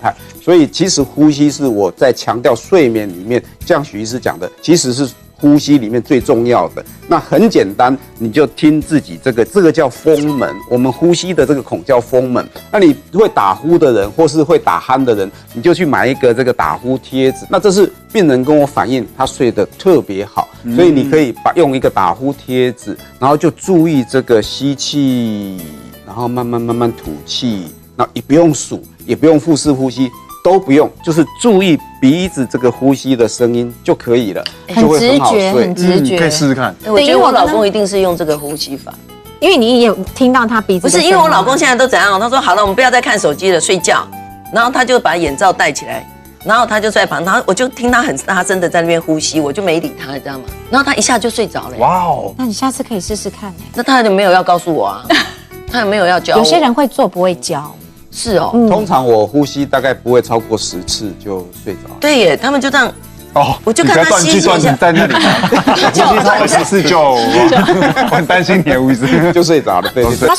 态。所以其实呼吸是我在强调睡眠里面，像许医师讲的，其实是呼吸里面最重要的。那很简单，你就听自己这个叫风门，我们呼吸的这个孔叫风门。那你会打呼的人，或是会打鼾的人，你就去买一个这个打呼贴纸。那这是病人跟我反映，他睡得特别好，所以你可以用一个打呼贴纸，然后就注意这个吸气，然后慢慢吐气，那也不用数，也不用腹式呼吸。都不用，就是注意鼻子这个呼吸的声音就可以了，就会很好睡。很直觉，可以试试看。我觉得我老公一定是用这个呼吸法，因为你也听到他鼻子。不是，因为我老公现在都怎样？他说好了，我们不要再看手机了，睡觉。然后他就把眼罩戴起来，然后他就在旁，然后我就听他很大声的在那边呼吸，我就没理他，你知道吗？然后他一下就睡着了。哇哦！那你下次可以试试看。那他有没有要告诉我啊？他有没有要教我？有些人会做不会教。是哦，通常我呼吸大概不会超过10次就睡着。对耶，他们就这样。哦，我就看他吸断句在那里，呼吸超过10次就，我很担心你的呼吸就睡着了。对对对。